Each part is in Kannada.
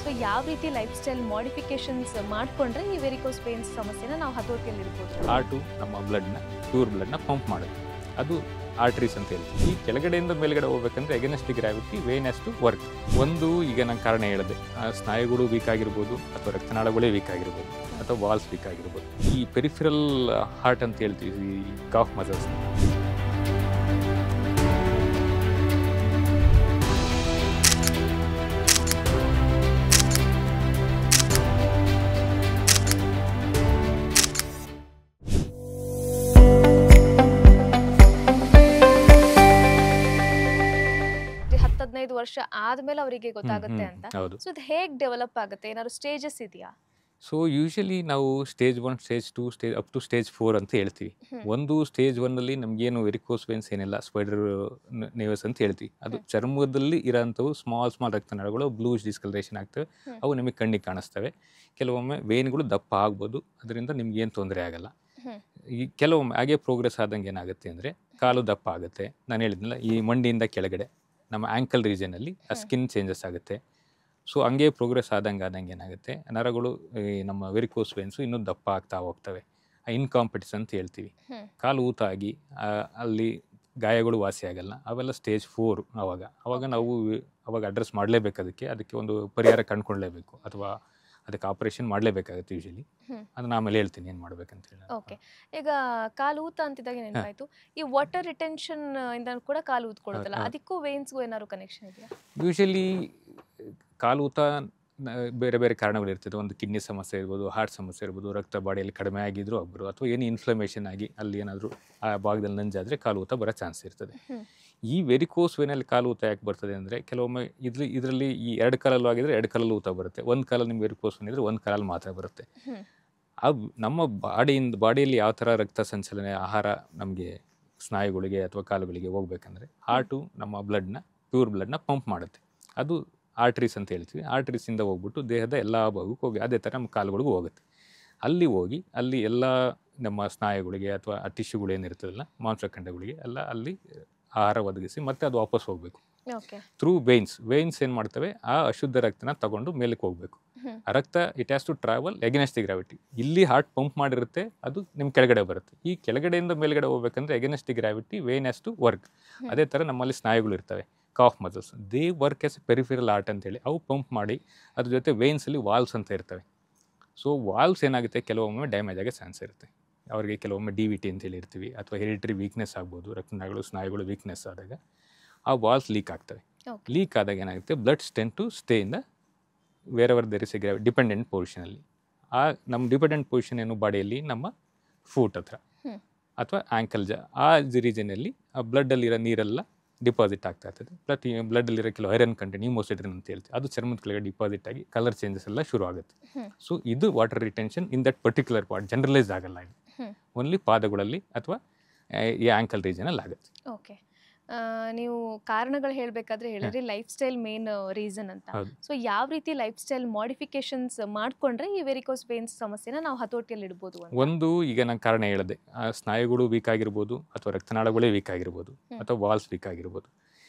ಸೊ ಯಾವ ರೀತಿ ಲೈಫ್ ಸ್ಟೈಲ್ ಮಾಡಿಫಿಕೇಶನ್ಸ್ ಮಾಡಿಕೊಂಡ್ರೆ ಈ ವೆರಿಕೋಸ್ ವೇನ್ಸ್ ಸಮಸ್ಯೆನ ನಾವು ಹತೋಟಿಯಲ್ಲಿ ಇಡ್ಬೋದು? ಹಾರ್ಟು ನಮ್ಮ ಬ್ಲಡ್ನ ಪ್ಯೂರ್ ಬ್ಲಡ್ನ ಪಂಪ್ ಮಾಡುತ್ತೆ, ಅದು ಆರ್ಟ್ರೀಸ್ ಅಂತ ಹೇಳ್ತೀವಿ. ಈ ಕೆಳಗಡೆಯಿಂದ ಮೇಲ್ಗಡೆ ಹೋಗ್ಬೇಕಂದ್ರೆ against gravity vein has to work. ಒಂದು ಈಗ ನಾನು ಕಾರಣ ಹೇಳಿದೆ, ಸ್ನಾಯುಗಳು ವೀಕ್ ಆಗಿರ್ಬೋದು ಅಥವಾ ರಕ್ತನಾಳಗಳೇ ವೀಕ್ ಆಗಿರ್ಬೋದು ಅಥವಾ ವಾಲ್ಸ್ ವೀಕ್ ಆಗಿರ್ಬೋದು. ಈ ಪೆರಿಫಿರಲ್ ಹಾರ್ಟ್ ಅಂತ ಹೇಳ್ತೀವಿ, ಈ ಕಾಫ್ ಮಸಲ್ಸ್. ವರ್ಷ ಆದ್ಮೇಲೆ ಅವರಿಗೆ ಗೊತ್ತಾಗುತ್ತೆ ಅಂತ. ಸೊ ಇದು ಹೇಗೆ ಡೆವಲಪ್ ಆಗುತ್ತೆ? ಏನಾದ್ರು ಸ್ಟೇಜಸ್ ಇದೆಯಾ? ಸೊ ಯೂಶಲಿ ನಾವು stage 1, stage 2, stage up to stage 4 ಅಂತ ಹೇಳ್ತೀವಿ. ಒಂದು ಸ್ಟೇಜ್ 1 ನಮಗೇನು ವೆರಿಕೋಸ್ ವೇನ್ಸ್ ಏನಿಲ್ಲ, ಸ್ಪೈಡರ್ ನೇವಸ್ ಅಂತ ಹೇಳ್ತೀವಿ. ಅದು ಚರ್ಮದಲ್ಲಿ ಇರೋಂಥವು ಸ್ಮಾಲ್ ರಕ್ತನಾಳಗಳು ಬ್ಲೂಶ್ ಡಿಸ್ಕಲರೇಷನ್ ಆಗ್ತವೆ, ಅವು ನಿಮಗೆ ಕಣ್ಣಿಗೆ ಕಾಣಿಸ್ತವೆ. ಕೆಲವೊಮ್ಮೆ ವೇನ್ಗಳು ದಪ್ಪ ಆಗ್ಬೋದು, ಅದರಿಂದ ನಿಮ್ಗೆ ಏನು ತೊಂದರೆ ಆಗಲ್ಲ. ಈ ಕೆಲವೊಮ್ಮೆ ಹಾಗೆ ಪ್ರೋಗ್ರೆಸ್ ಆದಂಗೆ ಏನಾಗುತ್ತೆ ಅಂದರೆ ಕಾಲು ದಪ್ಪ ಆಗುತ್ತೆ. ನಾನು ಹೇಳಿದ್ನಲ್ಲ, ಈ ಮಂಡಿಯಿಂದ ಕೆಳಗಡೆ ನಮ್ಮ ಆ್ಯಂಕಲ್ ರೀಜನಲ್ಲಿ ಆ ಸ್ಕಿನ್ ಚೇಂಜಸ್ ಆಗುತ್ತೆ. ಸೊ ಹಂಗೆ ಪ್ರೋಗ್ರೆಸ್ ಆದಂಗೆ ಏನಾಗುತ್ತೆ, ನರಗಳು ನಮ್ಮ ವೆರಿಕೋಸ್ ವೇನ್ಸು ಇನ್ನೂ ದಪ್ಪ ಆಗ್ತಾ ಹೋಗ್ತವೆ. ಇನ್ಕಾಂಪಿಟೆನ್ಸ್ ಅಂತ ಹೇಳ್ತೀವಿ. ಕಾಲು ಊತ ಆಗಿ ಅಲ್ಲಿ ಗಾಯಗಳು ವಾಸಿ ಆಗಲ್ಲ. ಅವೆಲ್ಲ ಸ್ಟೇಜ್ 4. ಅವಾಗ ನಾವು ಅಡ್ರೆಸ್ ಮಾಡಲೇಬೇಕು. ಅದಕ್ಕೆ ಒಂದು ಪರಿಹಾರ ಕಂಡುಕೊಳ್ಳಲೇಬೇಕು, ಅಥವಾ ಅದಕ್ಕೆ ಆಪರೇಷನ್ ಮಾಡಲೇಬೇಕಾಗುತ್ತೆ ಯೂಶಲಿ. ಅದನ್ನ ಆಮೇಲೆ ಹೇಳ್ತೀನಿ ಏನು ಮಾಡ್ಬೇಕಂತ ಹೇಳಿ. ಓಕೆ, ಈಗ ಕಾಲು ಊತ ಅಂತಿದ್ದಾಗ ನೆನಪಾಯ್ತು, ಈ ವಾಟರ್ ರಿಟೆನ್ಷನ್ ಇಂದ ಕೂಡ ಕಾಲು ಊದ್ಕೊಳ್ಳೋದಲ್ಲ, ಅದಕ್ಕೂ ವೇನ್ಸ್ಗೂ ಏನಾದ್ರು ಕನೆಕ್ಷನ್ ಇದೆಯಾ? ಯೂಶಲಿ ಕಾಲು ಊತ ಬೇರೆ ಬೇರೆ ಕಾರಣಗಳು ಇರ್ತದೆ. ಒಂದು ಕಿಡ್ನಿ ಸಮಸ್ಯೆ ಇರ್ಬೋದು, ಹಾರ್ಟ್ ಸಮಸ್ಯೆ ಇರ್ಬೋದು, ರಕ್ತ ಬಾಡಿಯಲ್ಲಿ ಕಡಿಮೆ ಆಗಿದ್ರು ಆಗ್ಬೋದು, ಅಥವಾ ಏನು ಇನ್ಫ್ಲಮೇಷನ್ ಆಗಿ ಅಲ್ಲಿ ಏನಾದರೂ ಆ ಭಾಗದಲ್ಲಿ ನಂಜಾದರೆ ಕಾಲು ಊತ ಬರೋ ಚಾನ್ಸ್ ಇರ್ತದೆ. ಈ ವೆರಿಕೋಸ್ ವೇನಲ್ಲಿ ಕಾಲು ಊತ ಯಾಕೆ ಬರ್ತದೆ ಅಂದರೆ, ಕೆಲವೊಮ್ಮೆ ಇದರಲ್ಲಿ ಈ 2 ಕಾಲಲ್ಲೂ ಆಗಿದ್ರೆ 2 ಕಾಲಲ್ಲೂ ಊತ ಬರುತ್ತೆ. ಒಂದು ಕಾಲಲ್ಲಿ ನಿಮ್ಗೆ ವೆರಿಕೋಸ್ ವೇನ್ ಇದ್ರೆ 1 ಕಾಲಲ್ಲಿ ಮಾತ್ರ ಬರುತ್ತೆ. ನಮ್ಮ ಬಾಡಿಯಲ್ಲಿ ಯಾವ ಥರ ರಕ್ತ ಸಂಚಲನೆ, ಆಹಾರ ನಮಗೆ ಸ್ನಾಯುಗಳಿಗೆ ಅಥವಾ ಕಾಲುಗಳಿಗೆ ಹೋಗ್ಬೇಕಂದ್ರೆ ಹಾರ್ಟು ನಮ್ಮ ಬ್ಲಡ್ನ ಪ್ಯೂರ್ ಬ್ಲಡ್ನ ಪಂಪ್ ಮಾಡುತ್ತೆ. ಅದು ಆರ್ಟ್ರೀಸ್ ಅಂತ ಹೇಳ್ತೀವಿ. ಆರ್ಟ್ರೀಸಿಂದ ಹೋಗ್ಬಿಟ್ಟು ದೇಹದ ಎಲ್ಲ ಭಾಗಕ್ಕೂ ಹೋಗಿ, ಅದೇ ಥರ ನಮ್ಮ ಕಾಲುಗಳಿಗೂ ಹೋಗುತ್ತೆ. ಅಲ್ಲಿ ಎಲ್ಲ ನಮ್ಮ ಸ್ನಾಯುಗಳಿಗೆ ಅಥವಾ ಟಿಶ್ಯೂಗಳು ಏನಿರ್ತದಲ್ಲ, ಮಾಂಸಖಂಡಗಳಿಗೆ ಎಲ್ಲ ಅಲ್ಲಿ ಆಹಾರ ಒದಗಿಸಿ ಮತ್ತೆ ಅದು ವಾಪಸ್ ಹೋಗಬೇಕು. ಥ್ರೂ ವೇನ್ಸ್ ಏನು ಮಾಡ್ತವೆ, ಆ ಅಶುದ್ಧ ರಕ್ತನ ತಗೊಂಡು ಮೇಲಕ್ಕೆ ಹೋಗಬೇಕು. ಆ ರಕ್ತ it has to travel against the gravity. ಇಲ್ಲಿ ಹಾರ್ಟ್ ಪಂಪ್ ಮಾಡಿರುತ್ತೆ, ಅದು ನಿಮ್ಮ ಕೆಳಗಡೆ ಬರುತ್ತೆ. ಈ ಕೆಳಗಡೆಯಿಂದ ಮೇಲ್ಗಡೆ ಹೋಗ್ಬೇಕಂದ್ರೆ against the gravity vein has to work. ಅದೇ ಥರ ನಮ್ಮಲ್ಲಿ ಸ್ನಾಯುಗಳು ಇರ್ತವೆ, calf muscles. They work as peripheral heart ಅಂತೇಳಿ. ಅವು ಪಂಪ್ ಮಾಡಿ ಅದ್ರ ಜೊತೆ ವೇನ್ಸಲ್ಲಿ ವಾಲ್ವ್ಸ್ ಅಂತ ಇರ್ತವೆ. ಸೊ ವಾಲ್ವ್ಸ್ ಏನಾಗುತ್ತೆ, ಕೆಲವೊಮ್ಮೆ ಡ್ಯಾಮೇಜ್ ಆಗೋ ಚಾನ್ಸ್ ಇರುತ್ತೆ. ಅವರಿಗೆ ಕೆಲವೊಮ್ಮೆ DVT ಅಂತೇಳಿ ಇರ್ತೀವಿ, ಅಥವಾ ಹೆರಿಟರಿ ವೀಕ್ನೆಸ್ ಆಗ್ಬೋದು. ರಕ್ತನಾಳಗಳು ಸ್ನಾಯುಗಳು ವೀಕ್ನೆಸ್ ಆದಾಗ ಆ ವಾಲ್ವ್ಸ್ ಲೀಕ್ ಆಗ್ತವೆ. ಲೀಕ್ ಆದಾಗ ಏನಾಗುತ್ತೆ, blood tend to stay in the wherever there is a dependent ಪೊಸಿಷನಲ್ಲಿ. ಆ ನಮ್ಮ ಡಿಪೆಂಡೆಂಟ್ ಪೊಸಿಷನ್ ಏನು, ಬಾಡಿಯಲ್ಲಿ ನಮ್ಮ ಫೂಟ್ ಹತ್ರ ಅಥವಾ ಆ್ಯಂಕಲ್ ಆ ರೀಜನಲ್ಲಿ ಆ ಬ್ಲಡ್ಡಲ್ಲಿರೋ ನೀರೆಲ್ಲ ಡಿಪಾಸಿಟ್ ಆಗ್ತಾ ಇರ್ತದೆ. ಬ್ಲಡ್ಡಲ್ಲಿರೋ ಕೆಲವು ಐರನ್ ಕಂಟೆಂಟ್, ಹಿಮೋಸಿಡ್ರಿನ್ ಅಂತ ಹೇಳ್ತೀವಿ, ಅದು ಚರ್ಮದ ಕೆಳಗೆ ಡಿಪಾಸಿಟ್ ಆಗಿ ಕಲರ್ ಚೇಂಜಸ್ ಎಲ್ಲ ಶುರು ಆಗುತ್ತೆ. ಸೊ ಇದು water retention in that particular part. Generalise ಆಗಲ್ಲ, ಇದು ಓನ್ಲಿ ಪಾದಗಳಲ್ಲಿ ಅಥವಾ ಈ ಆ್ಯಂಕಲ್ ರೀಜನಲ್ಲಿ ಆಗುತ್ತೆ. ಓಕೆ, ನೀವು ಕಾರಣಗಳು ಹೇಳಬೇಕಾದ್ರೆ ಹೇಳಿದ್ರೆ ಲೈಫ್ ಸ್ಟೈಲ್ ಮೇನ್ ರೀಸನ್ ಅಂತ. ಸೊ ಯಾವ ರೀತಿ ಲೈಫ್ ಸ್ಟೈಲ್ ಮಾಡಿಫಿಕೇಶನ್ಸ್ ಮಾಡಿಕೊಂಡ್ರೆ ಈ ವೆರಿಕೋಸ್ ವೇನ್ಸ್ ಸಮಸ್ಯೆನ ನಾವು ಹತೋಟಿಯಲ್ಲಿ ಇಡ್ಬೋದು? ಒಂದು ಈಗ ನಾನು ಕಾರಣ ಹೇಳಿದೆ, ಸ್ನಾಯುಗಳು ವೀಕ್ ಆಗಿರ್ಬೋದು, ಅಥವಾ ರಕ್ತನಾಳಗಳೇ ವೀಕ್ ಆಗಿರ್ಬೋದು, ಅಥವಾ ವಾಲ್ಸ್ ವೀಕ್ ಆಗಿರ್ಬೋದು.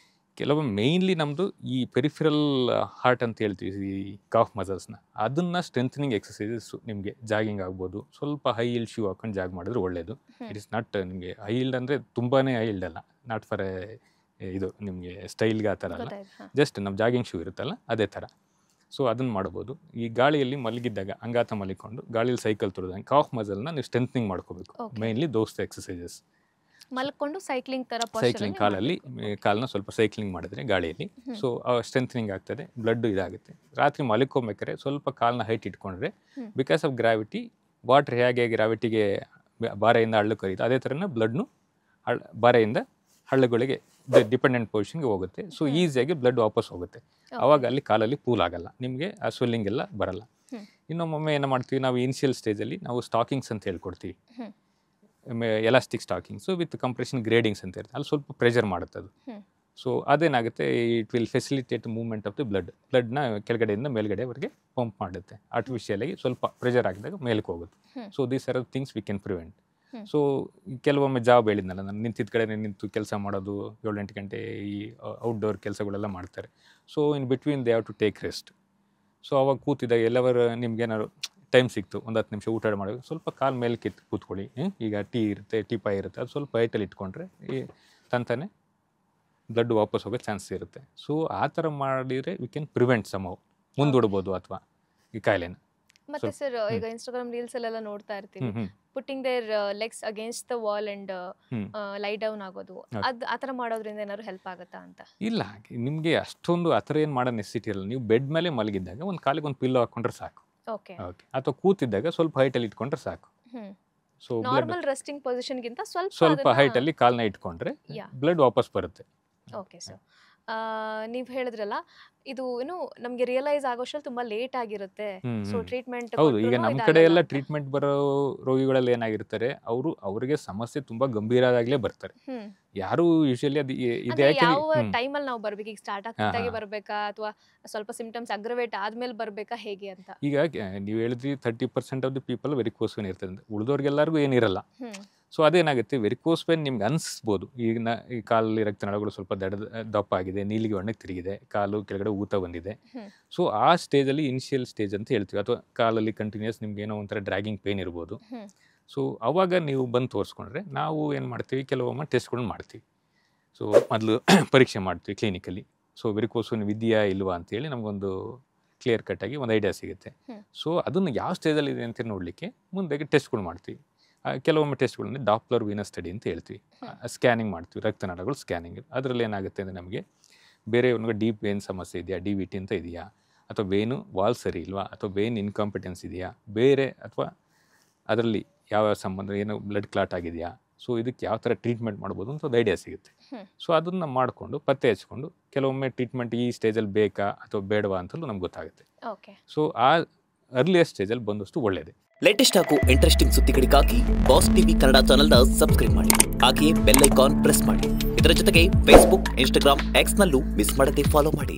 ಕೆಲವೊಮ್ಮೆ ಮೇಯ್ನ್ಲಿ ನಮ್ಮದು ಈ ಪೆರಿಫಿರಲ್ ಹಾರ್ಟ್ ಅಂತ ಹೇಳ್ತೀವಿ, ಈ ಕಾಫ್ ಮಸಲ್ಸ್ನ, ಅದನ್ನು ಸ್ಟ್ರೆಂಥನಿಂಗ್ ಎಕ್ಸಸೈಸಸ್. ನಿಮಗೆ ಜಾಗಿಂಗ್ ಆಗ್ಬೋದು, ಸ್ವಲ್ಪ ಹೈ ಹಿಲ್ಡ್ ಶೂ ಹಾಕೊಂಡು ಜಾಗ್ ಮಾಡಿದ್ರೆ ಒಳ್ಳೆಯದು. ಇಟ್ ಇಸ್ ನಾಟ್ ನಿಮಗೆ ಹೈ ಹಿಲ್ಡ್ ಅಂದರೆ ತುಂಬಾ ಹೈ ಹಿಲ್ಡ್ ಅಲ್ಲ, ನಾಟ್ ಫಾರ್ ಇದು ನಿಮಗೆ ಸ್ಟೈಲ್ಗೆ ಆ ಥರ ಅಲ್ಲ, ಜಸ್ಟ್ ನಮ್ಮ ಜಾಗಿಂಗ್ ಶೂ ಇರುತ್ತಲ್ಲ ಅದೇ ಥರ. ಸೊ ಅದನ್ನು ಮಾಡ್ಬೋದು. ಈ ಗಾಳಿಯಲ್ಲಿ ಮಲಗಿದ್ದಾಗ ಅಂಗಾತ ಮಲಿಕೊಂಡು ಗಾಳಿಯಲ್ಲಿ ಸೈಕಲ್ ತುಳಿದಂಗೆ ಕಾಫ್ ಮಸಲ್ನ ನೀವು ಸ್ಟ್ರೆಂಥನಿಂಗ್ ಮಾಡ್ಕೋಬೇಕು. ಮೇಯ್ನ್ಲಿ ದೋಸ್ ಎಕ್ಸಸೈಸಸ್. ಮಲ್ಕೊಂಡು ಸೈಕ್ಲಿಂಗ್ ಕಾಲನ್ನ ಸ್ವಲ್ಪ ಸೈಕ್ಲಿಂಗ್ ಮಾಡಿದ್ರೆ ಗಾಳಿಯಲ್ಲಿ, ಸೊ ಸ್ಟ್ರೆಂಥನಿಂಗ್ ಆಗ್ತದೆ, ಬ್ಲಡ್ ಇದಾಗುತ್ತೆ. ರಾತ್ರಿ ಮಲ್ಕೊಬೇಕಾದ್ರೆ ಸ್ವಲ್ಪ ಕಾಲನ್ನ ಹೈಟ್ ಇಟ್ಕೊಂಡ್ರೆ, ಬಿಕಾಸ್ ಆಫ್ ಗ್ರಾವಿಟಿ, ವಾಟರ್ ಹೇಗೆ ಗ್ರಾವಿಟಿಗೆ ಬಾರೆಯಿಂದ ಹಳ್ಳಕ್ಕೆ ಕರೀತು, ಅದೇ ಥರನೇ ಬ್ಲಡ್ನು ಬಾರೆಯಿಂದ ಹಳ್ಳಗಳಿಗೆ ಡಿಪೆಂಡೆಂಟ್ ಪೊಸಿಷನ್ಗೆ ಹೋಗುತ್ತೆ. ಸೊ ಈಸಿಯಾಗಿ ಬ್ಲಡ್ ವಾಪಸ್ ಹೋಗುತ್ತೆ. ಅವಾಗ ಅಲ್ಲಿ ಕಾಲಲ್ಲಿ ಪೂಲ್ ಆಗಲ್ಲ, ನಿಮಗೆ ಆ ಸ್ವೆಲ್ಲಿಂಗ್ ಎಲ್ಲ ಬರಲ್ಲ. ಇನ್ನೊಮ್ಮೆ ಏನು ಮಾಡ್ತೀವಿ ನಾವು, ಇನಿಷಿಯಲ್ ಸ್ಟೇಜಲ್ಲಿ ನಾವು ಸ್ಟಾಕಿಂಗ್ಸ್ ಅಂತ ಹೇಳ್ಕೊಡ್ತೀವಿ, elastic stockings with compression gradings ಅಂತ ಇರುತ್ತೆ. ಅಲ್ಲಿ ಸ್ವಲ್ಪ ಪ್ರೆಷರ್ ಮಾಡುತ್ತೆ ಅದು. ಸೊ ಅದೇನಾಗುತ್ತೆ, it will facilitate movement of the ಬ್ಲಡ್ನ ಕೆಳಗಡೆಯಿಂದ ಮೇಲ್ಗಡೆವರೆಗೆ ಪಂಪ್ ಮಾಡುತ್ತೆ. ಆರ್ಟಿಫಿಷಿಯಲ್ ಆಗಿ ಸ್ವಲ್ಪ ಪ್ರೆಷರ್ ಹಾಕಿದಾಗ ಮೇಲಕ್ಕೆ ಹೋಗುತ್ತೆ. So these are things we can prevent. So ಕೆಲವೊಮ್ಮೆ ಜಾಬ್ ಹೇಳಿದ್ನಲ್ಲ, ನಾನು ನಿಂತಿದ್ದ ಕಡೆ ನಿಂತು ಕೆಲಸ ಮಾಡೋದು 7-8 ಗಂಟೆ ಈ ಔಟ್ಡೋರ್ ಕೆಲಸಗಳೆಲ್ಲ ಮಾಡ್ತಾರೆ. So in between they have to take rest. So ಅವಾಗ ಕೂತಿದ್ದಾಗ ಎಲ್ಲವರು ನಿಮ್ಗೇನಾದ್ರು ಟೈಮ್ ಸಿಕ್ತು, ಒಂದು 10 ನಿಮಿಷ ಊಟ ಮಾಡೋದು, ಸ್ವಲ್ಪ ಕಾಲು ಮೇಲೆ ಕೂತ್ಕೊಳ್ಳಿ. ಈಗ ಟೀ ಪಾಯ್ ಇರುತ್ತೆ, ಅದು ಸ್ವಲ್ಪ ಹೈಟಲ್ಲಿ ಇಟ್ಕೊಂಡ್ರೆ ಈ ತಂತಾನೆ ಬ್ಲಡ್ ವಾಪಸ್ ಹೋಗೋ ಚಾನ್ಸ್ ಇರುತ್ತೆ. ಸೊ ಆ ಥರ ಮಾಡಿದರೆ ವಿ ಕ್ಯಾನ್ ಪ್ರಿವೆಂಟ್ ಸಮವ್, ಮುಂದೂಡ್ಬೋದು ಅಥವಾ ಈ ಕಾಯಿಲೆನ. ಮತ್ತೆ ಸರ್ ಈಗ ಇನ್ಸ್ಟಾಗ್ರಾಮ್ ರೀಲ್ಸ್ ಅಲ್ಲೆಲ್ಲ ನೋಡ್ತಾ ಇರ್ತೀವಿ, putting their legs against the wall and lie down ಆಗೋದು, ಅದು ಆ ಥರ ಮಾಡೋದ್ರಿಂದ ಏನಾದ್ರು ಹೆಲ್ಪ್ ಆಗುತ್ತಾ ಅಂತ? ಇಲ್ಲ, ನಿಮಗೆ ಅಷ್ಟೊಂದು ಆ ಥರ ಏನು ಮಾಡೋ ನೆಸಿಟಿ ಇರಲ್ಲ. ನೀವು ಬೆಡ್ ಮೇಲೆ ಮಲಗಿದ್ದಾಗ ಒಂದು ಕಾಲಿಗೆ ಒಂದು ಪಿಲ್ಲೋ ಹಾಕೊಂಡ್ರೆ ಸಾಕು. ಓಕೆ. ಅಥವಾ ಕೂತಿದ್ದಾಗ ಸ್ವಲ್ಪ ಹೈಟಲ್ಲಿ ಇಟ್ಕೊಂಡ್ರೆ ಸಾಕು. ಸೊ ನಾರ್ಮಲ್ ರೆಸ್ಟಿಂಗ್ ಪೊಸಿಷನ್ಗಿಂತ ಸ್ವಲ್ಪ ಹೈಟಲ್ಲಿ ಕಾಲನ್ನ ಇಟ್ಕೊಂಡ್ರೆ ಬ್ಲಡ್ ವಾಪಸ್ ಬರುತ್ತೆ. ಓಕೆ ಸರ್, ನೀವು ಹೇಳಿದ್ರಲ್ಲ ಇದು ಏನು ನಮಗೆ ರಿಯಲೈಸ್ ಆಗೋಷ್ಟರಲ್ಲಿ ತುಂಬಾ ಲೇಟ್ ಆಗಿರುತ್ತೆ. ಸೊ ಟ್ರೀಟ್ಮೆಂಟ್ ಹೌದು, ಈಗ ನಮ್ಮ ಕಡೆ ಎಲ್ಲ ಟ್ರೀಟ್ಮೆಂಟ್ ಬರೋ ರೋಗಿಗಳಲ್ಲಿ ಏನಾಗಿರ್ತಾರೆ, ಅವ್ರಿಗೆ ಸಮಸ್ಯೆ ತುಂಬಾ ಗಂಭೀರದಾಗಲೇ ಬರ್ತಾರೆ. ಯಾರು ಯೂಶಲಿ ಅದು ಇದೆ ಯಾವ ಟೈಮಲ್ಲಿ ನಾವು ಬರ್ಬೇಕು? ಈಗ ಸ್ಟಾರ್ಟ್ ಆಗ್ತಾಗೆ ಬರ್ಬೇಕಾ ಅಥವಾ ಸ್ವಲ್ಪ ಸಿಂಪ್ಟಮ್ಸ್ ಅಗ್ರವೇಟ್ ಆದ್ಮೇಲೆ ಬರ್ಬೇಕಾ, ಹೇಗೆ ಅಂತ? ಈಗ ನೀವು ಹೇಳಿದ್ರಿ 30% of the people varicose vane ಇರ್ತದೆ, ಉಳಿದವ್ರಿಗೆಲ್ಲರಿಗೂ ಏನಿರಲ್ಲ. ಸೊ ಅದೇನಾಗುತ್ತೆ, ವೆರಿಕೋಸ್ ವೇನ್ ನಿಮ್ಗೆ ಅನಿಸ್ಬೋದು, ಈಗ ಈ ಕಾಲಲ್ಲಿ ರಕ್ತನಾಳಗಳು ಸ್ವಲ್ಪ ದಪ್ಪ ಆಗಿದೆ, ನೀಲಿಗೆ ಬಣ್ಣಕ್ಕೆ ತಿರುಗಿದೆ, ಕಾಲು ಕೆಳಗಡೆ ಊತ ಬಂದಿದೆ. ಸೊ ಆ ಸ್ಟೇಜಲ್ಲಿ ಇನಿಷಿಯಲ್ ಸ್ಟೇಜ್ ಅಂತ ಹೇಳ್ತೀವಿ. ಅಥವಾ ಕಾಲಲ್ಲಿ ಕಂಟಿನ್ಯೂಸ್ ನಿಮ್ಗೆ ಏನೋ ಒಂಥರ ಡ್ರ್ಯಾಗಿಂಗ್ ಪೇನ್ ಇರ್ಬೋದು. ಸೊ ಅವಾಗ ನೀವು ಬಂದು ತೋರಿಸ್ಕೊಂಡ್ರೆ ನಾವು ಏನು ಮಾಡ್ತೀವಿ, ಕೆಲವೊಮ್ಮೆ ಟೆಸ್ಟ್ಗಳನ್ನ ಮಾಡ್ತೀವಿ. ಸೊ ಮೊದಲು ಪರೀಕ್ಷೆ ಮಾಡ್ತೀವಿ ಕ್ಲಿನಿಕಲ್ಲಿ. ಸೊ ವೆರಿಕೋಸ್ ವೇನ್ ಇದೆಯಾ ಇಲ್ವಾ ಅಂತೇಳಿ ನಮಗೊಂದು ಕ್ಲಿಯರ್ ಕಟ್ಟಾಗಿ ಒಂದು ಐಡಿಯಾ ಸಿಗುತ್ತೆ. ಸೊ ಅದನ್ನು ಯಾವ ಸ್ಟೇಜಲ್ಲಿ ಇದೆ ಅಂತ ನೋಡಲಿಕ್ಕೆ ಮುಂದೆ ಟೆಸ್ಟ್ಗಳು ಮಾಡ್ತೀವಿ. ಕೆಲವೊಮ್ಮೆ ಟೆಸ್ಟ್ಗಳನ್ನ ಡಾಪ್ಲರ್ ವೀನಸ್ ಸ್ಟಡಿ ಅಂತ ಹೇಳ್ತೀವಿ. ಸ್ಕ್ಯಾನಿಂಗ್ ಮಾಡ್ತೀವಿ, ರಕ್ತನಾಳಗಳು ಸ್ಕ್ಯಾನಿಂಗ್. ಅದರಲ್ಲಿ ಏನಾಗುತ್ತೆ ಅಂದರೆ ನಮಗೆ ಬೇರೆ ಒಂದು ಡೀಪ್ ವೇನ್ ಸಮಸ್ಯೆ ಇದೆಯಾ, DVT ಅಂತ ಇದೆಯಾ, ಅಥವಾ ವೇನು ವಾಲ್ ಸರಿ ಇಲ್ವಾ, ಅಥವಾ ವೇನ್ ಇನ್ಕಾಂಪಿಟೆನ್ಸ್ ಇದೆಯಾ, ಬೇರೆ ಅಥವಾ ಅದರಲ್ಲಿ ಯಾವ ಸಂಬಂಧ, ಏನೋ ಬ್ಲಡ್ ಕ್ಲಾಟ್ ಆಗಿದೆಯಾ. ಸೊ ಇದಕ್ಕೆ ಯಾವ ಥರ ಟ್ರೀಟ್ಮೆಂಟ್ ಮಾಡ್ಬೋದು ಅಂತ ಒಂದು ಐಡಿಯಾ ಸಿಗುತ್ತೆ. ಸೊ ಅದನ್ನು ಮಾಡಿಕೊಂಡು ಪತ್ತೆ ಹಚ್ಕೊಂಡು ಕೆಲವೊಮ್ಮೆ ಟ್ರೀಟ್ಮೆಂಟ್ ಈ ಸ್ಟೇಜಲ್ಲಿ ಬೇಕಾ ಅಥವಾ ಬೇಡವಾ ಅಂತಲೂ ನಮ್ಗೆ ಗೊತ್ತಾಗುತ್ತೆ. ಸೊ ಆ ಅರ್ಲಿಯಸ್ಟ್ ಸ್ಟೇಜಲ್ಲಿ ಬಂದಷ್ಟು ಒಳ್ಳೆಯದೇ. ಲೇಟೆಸ್ಟ್ ಹಾಗೂ ಇಂಟ್ರೆಸ್ಟಿಂಗ್ ಸುದ್ದಿಗಳಿಗಾಗಿ ಬಾಸ್ ಟಿವಿ ಕನ್ನಡ ಚಾನೆಲ್ನ ಸಬ್ಸ್ಕ್ರೈಬ್ ಮಾಡಿ, ಹಾಗೆಯೇ ಬೆಲ್ ಐಕಾನ್ ಪ್ರೆಸ್ ಮಾಡಿ. ಇದರ ಜೊತೆಗೆ ಫೇಸ್ಬುಕ್, ಇನ್ಸ್ಟಾಗ್ರಾಮ್, ಎಕ್ಸ್ನಲ್ಲೂ ಮಿಸ್ ಮಾಡದೆ ಫಾಲೋ ಮಾಡಿ.